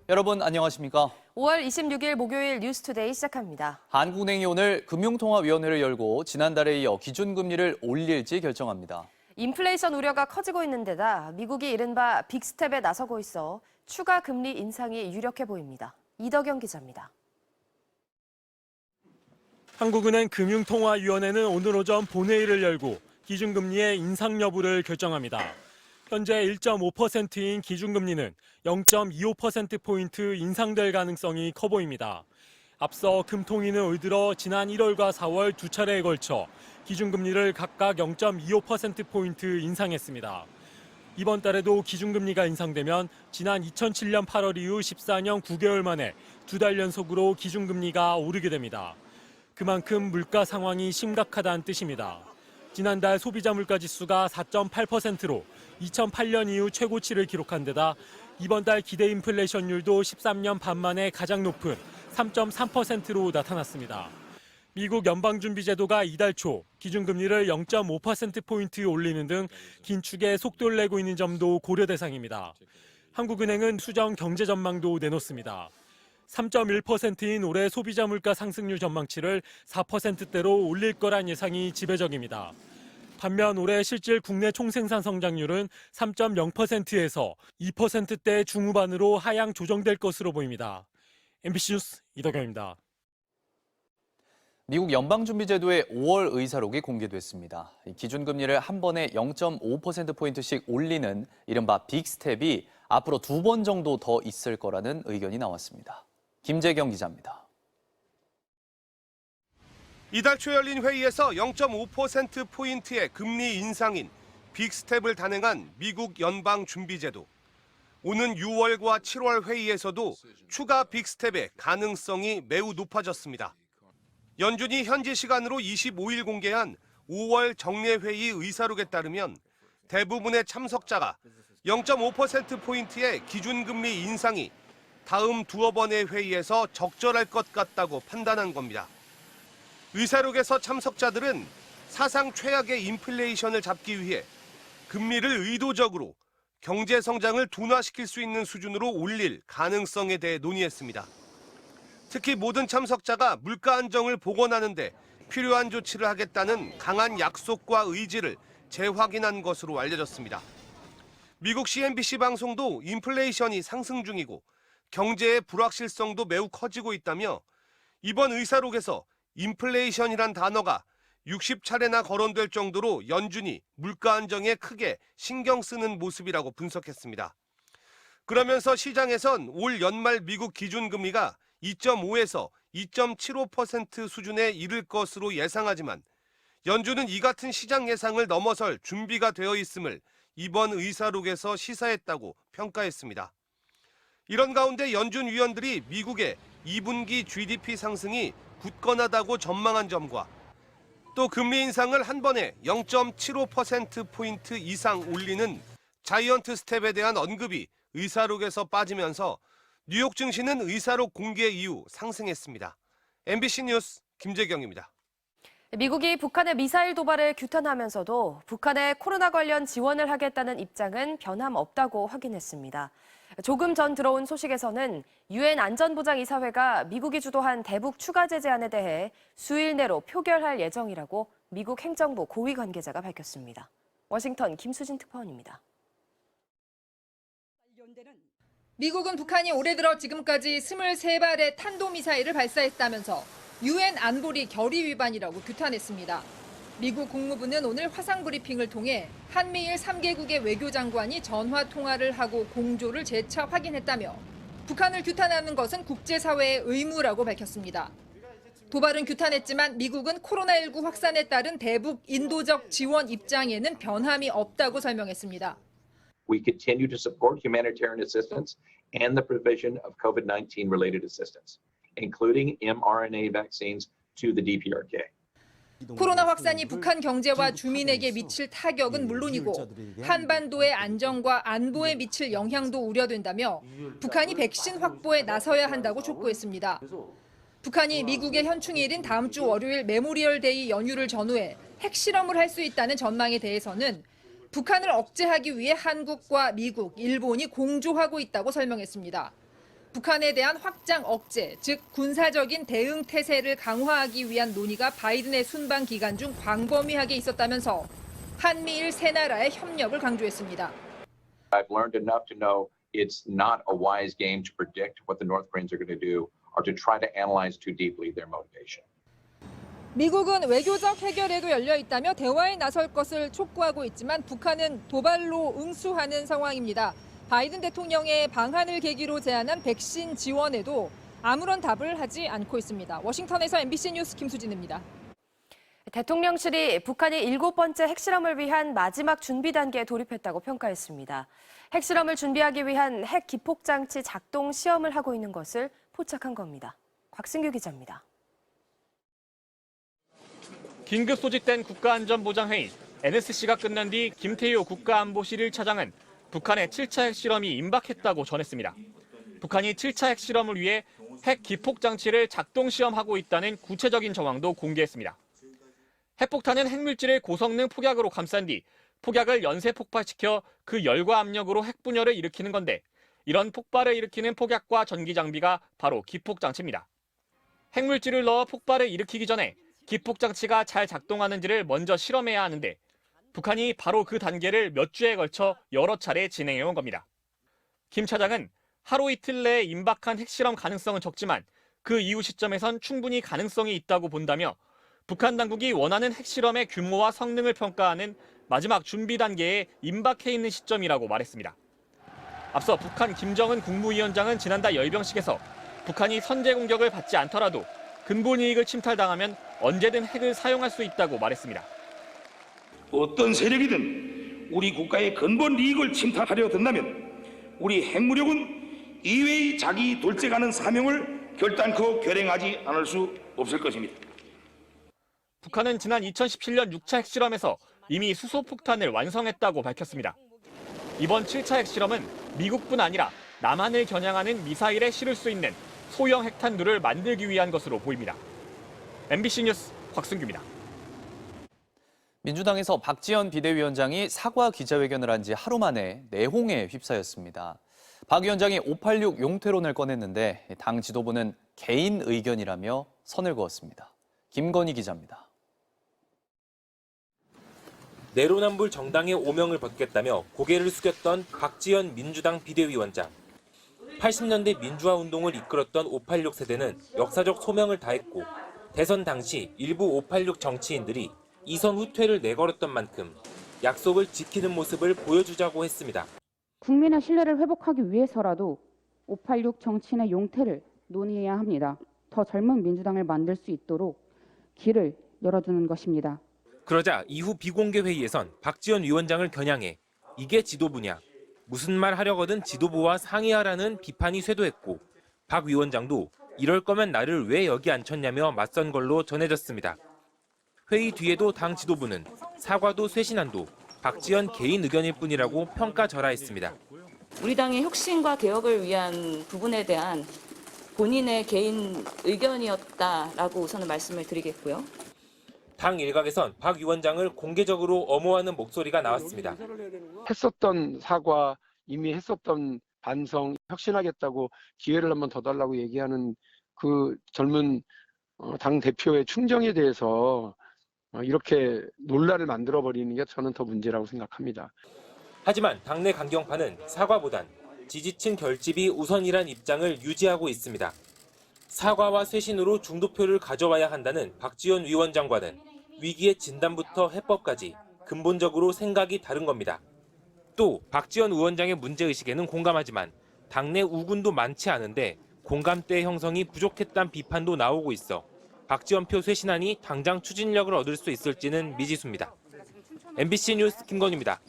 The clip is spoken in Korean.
여러분 안녕하십니까? 5월 26일 목요일 뉴스투데이 시작합니다. 한국은행이 오늘 금융통화위원회를 열고 지난달에 이어 기준금리를 올릴지 결정합니다. 인플레이션 우려가 커지고 있는 데다 미국이 이른바 빅스텝에 나서고 있어 추가 금리 인상이 유력해 보입니다. 이덕영 기자입니다. 한국은행 금융통화위원회는 오늘 오전 본회의를 열고 기준금리의 인상 여부를 결정합니다. 현재 1.5%인 기준금리는 0.25%포인트 인상될 가능성이 커 보입니다. 앞서 금통위는 올 들어 지난 1월과 4월 두 차례에 걸쳐 기준금리를 각각 0.25%포인트 인상했습니다. 이번 달에도 기준금리가 인상되면 지난 2007년 8월 이후 14년 9개월 만에 두 달 연속으로 기준금리가 오르게 됩니다. 그만큼 물가 상황이 심각하다는 뜻입니다. 지난달 소비자 물가 지수가 4.8%로 2008년 이후 최고치를 기록한 데다 이번 달 기대 인플레이션율도 13년 반 만에 가장 높은 3.3%로 나타났습니다. 미국 연방준비제도가 이달 초 기준금리를 0.5%포인트 올리는 등 긴축에 속도를 내고 있는 점도 고려 대상입니다. 한국은행은 수정 경제 전망도 내놓습니다. 3.1%인 올해 소비자 물가 상승률 전망치를 4%대로 올릴 거란 예상이 지배적입니다. 반면 올해 실질 국내 총생산 성장률은 3.0%에서 2%대 중후반으로 하향 조정될 것으로 보입니다. MBC 뉴스 이덕영입니다. 미국 연방준비제도의 5월 의사록이 공개됐습니다. 기준금리를 한 번에 0.5%포인트씩 올리는 이른바 빅스텝이 앞으로 2번 정도 더 있을 거라는 의견이 나왔습니다. 김재경 기자입니다. 이달 초 열린 회의에서 0.5%포인트의 금리 인상인 빅스텝을 단행한 미국 연방준비제도. 오는 6월과 7월 회의에서도 추가 빅스텝의 가능성이 매우 높아졌습니다. 연준이 현지 시간으로 25일 공개한 5월 정례회의 의사록에 따르면 대부분의 참석자가 0.5%포인트의 기준금리 인상이 다음 두어 번의 회의에서 적절할 것 같다고 판단한 겁니다. 의사록에서 참석자들은 사상 최악의 인플레이션을 잡기 위해 금리를 의도적으로 경제 성장을 둔화시킬 수 있는 수준으로 올릴 가능성에 대해 논의했습니다. 특히 모든 참석자가 물가 안정을 복원하는 데 필요한 조치를 하겠다는 강한 약속과 의지를 재확인한 것으로 알려졌습니다. 미국 CNBC 방송도 인플레이션이 상승 중이고 경제의 불확실성도 매우 커지고 있다며 이번 의사록에서 인플레이션이란 단어가 60차례나 거론될 정도로 연준이 물가 안정에 크게 신경 쓰는 모습이라고 분석했습니다. 그러면서 시장에선 올 연말 미국 기준금리가 2.5에서 2.75% 수준에 이를 것으로 예상하지만 연준은 이 같은 시장 예상을 넘어설 준비가 되어 있음을 이번 의사록에서 시사했다고 평가했습니다. 이런 가운데 연준 위원들이 미국의 2분기 GDP 상승이 굳건하다고 전망한 점과 또 금리 인상을 한 번에 0.75%포인트 이상 올리는 자이언트 스텝에 대한 언급이 의사록에서 빠지면서 뉴욕 증시는 의사록 공개 이후 상승했습니다. MBC 뉴스 김재경입니다. 미국이 북한의 미사일 도발을 규탄하면서도 북한의 코로나 관련 지원을 하겠다는 입장은 변함없다고 확인했습니다. 조금 전 들어온 소식에서는 유엔 안전보장이사회가 미국이 주도한 대북 추가 제재안에 대해 수일 내로 표결할 예정이라고 미국 행정부 고위 관계자가 밝혔습니다. 워싱턴 김수진 특파원입니다. 미국은 북한이 올해 들어 지금까지 23발의 탄도미사일을 발사했다면서 유엔 안보리 결의 위반이라고 규탄했습니다. 미국 국무부는 오늘 화상 브리핑을 통해 한미일 3개국의 외교장관이 전화 통화를 하고 공조를 재차 확인했다며 북한을 규탄하는 것은 국제사회의 의무라고 밝혔습니다. 도발은 규탄했지만 미국은 코로나19 확산에 따른 대북 인도적 지원 입장에는 변함이 없다고 설명했습니다. We continue to support humanitarian assistance and the provision of COVID-19 related assistance, including mRNA vaccines to the DPRK. 코로나 확산이 북한 경제와 주민에게 미칠 타격은 물론이고 한반도의 안정과 안보에 미칠 영향도 우려된다며 북한이 백신 확보에 나서야 한다고 촉구했습니다. 북한이 미국의 현충일인 다음 주 월요일 메모리얼 데이 연휴를 전후해 핵실험을 할 수 있다는 전망에 대해서는 북한을 억제하기 위해 한국과 미국, 일본이 공조하고 있다고 설명했습니다. 북한에 대한 확장 억제, 즉 군사적인 대응 태세를 강화하기 위한 논의가 바이든의 순방 기간 중 광범위하게 있었다면서 한미일 세 나라의 협력을 강조했습니다. I've learned enough to know it's not a wise game to predict what the North Koreans are going to do or to try to analyze too deeply their motivation. 미국은 외교적 해결에도 열려 있다며 대화에 나설 것을 촉구하고 있지만 북한은 도발로 응수하는 상황입니다. 바이든 대통령의 방한을 계기로 제안한 백신 지원에도 아무런 답을 하지 않고 있습니다. 워싱턴에서 MBC 뉴스 김수진입니다. 대통령실이 북한이 7번째 핵실험을 위한 마지막 준비 단계에 돌입했다고 평가했습니다. 핵실험을 준비하기 위한 핵 기폭장치 작동 시험을 하고 있는 것을 포착한 겁니다. 곽승규 기자입니다. 긴급 소집된 국가안전보장회의 NSC가 끝난 뒤 김태효 국가안보실 1차장은 북한의 7차 핵실험이 임박했다고 전했습니다. 북한이 7차 핵실험을 위해 핵 기폭장치를 작동 시험하고 있다는 구체적인 정황도 공개했습니다. 핵폭탄은 핵물질을 고성능 폭약으로 감싼 뒤 폭약을 연쇄 폭발시켜 그 열과 압력으로 핵분열을 일으키는 건데 이런 폭발을 일으키는 폭약과 전기 장비가 바로 기폭장치입니다. 핵물질을 넣어 폭발을 일으키기 전에 기폭장치가 잘 작동하는지를 먼저 실험해야 하는데 북한이 바로 그 단계를 몇 주에 걸쳐 여러 차례 진행해온 겁니다. 김 차장은 하루 이틀 내에 임박한 핵실험 가능성은 적지만 그 이후 시점에선 충분히 가능성이 있다고 본다며 북한 당국이 원하는 핵실험의 규모와 성능을 평가하는 마지막 준비 단계에 임박해 있는 시점이라고 말했습니다. 앞서 북한 김정은 국무위원장은 지난달 열병식에서 북한이 선제 공격을 받지 않더라도 근본 이익을 침탈당하면 언제든 핵을 사용할 수 있다고 말했습니다. 어떤 세력이든 우리 국가의 근본 이익을 침탈하려 든다면 우리 핵무력은 이외의 자기 돌직하는 사명을 결단코 결행하지 않을 수 없을 것입니다. 북한은 지난 2017년 6차 핵실험에서 이미 수소폭탄을 완성했다고 밝혔습니다. 이번 7차 핵실험은 미국뿐 아니라 남한을 겨냥하는 미사일에 실을 수 있는 소형 핵탄두를 만들기 위한 것으로 보입니다. MBC 뉴스 곽승규입니다. 민주당에서 박지원 비대위원장이 사과 기자회견을 한 지 하루 만에 내홍에 휩싸였습니다. 박 위원장이 586 용퇴론을 꺼냈는데 당 지도부는 개인 의견이라며 선을 그었습니다. 김건희 기자입니다. 내로남불 정당의 오명을 벗겠다며 고개를 숙였던 박지원 민주당 비대위원장. 80년대 민주화 운동을 이끌었던 586 세대는 역사적 소명을 다했고 대선 당시 일부 586 정치인들이 이선 후퇴를 내걸었던 만큼 약속을 지키는 모습을 보여주자고 했습니다. 국민의 신뢰를 회복하기 위해서라도 586 정치인의 용퇴를 논의해야 합니다. 더 젊은 민주당을 만들 수 있도록 길을 열어주는 것입니다. 그러자 이후 비공개 회의에선 박지원 위원장을 겨냥해 이게 지도부냐, 무슨 말 하려거든 지도부와 상의하라는 비판이 쇄도했고 박 위원장도 이럴 거면 나를 왜 여기 앉혔냐며 맞선 걸로 전해졌습니다. 회의 뒤에도 당 지도부는 사과도 쇄신안도 박지원 개인 의견일 뿐이라고 평가절하했습니다. 우리 당의 혁신과 개혁을 위한 부분에 대한 본인의 개인 의견이었다라고 우선은 말씀을 드리겠고요. 당 일각에선 박 위원장을 공개적으로 엄호하는 목소리가 나왔습니다. 했었던 사과, 이미 했었던 반성, 혁신하겠다고 기회를 한번 더 달라고 얘기하는 그 젊은 당 대표의 충정에 대해서 이렇게 논란을 만들어버리는 게 저는 더 문제라고 생각합니다. 하지만 당내 강경파는 사과보단 지지층 결집이 우선이란 입장을 유지하고 있습니다. 사과와 쇄신으로 중도표를 가져와야 한다는 박지원 위원장과는 위기의 진단부터 해법까지 근본적으로 생각이 다른 겁니다. 또 박지원 위원장의 문제의식에는 공감하지만 당내 우군도 많지 않은데 공감대 형성이 부족했다는 비판도 나오고 있어 박지원표 쇄신안이 당장 추진력을 얻을 수 있을지는 미지수입니다. MBC 뉴스 김건희입니다.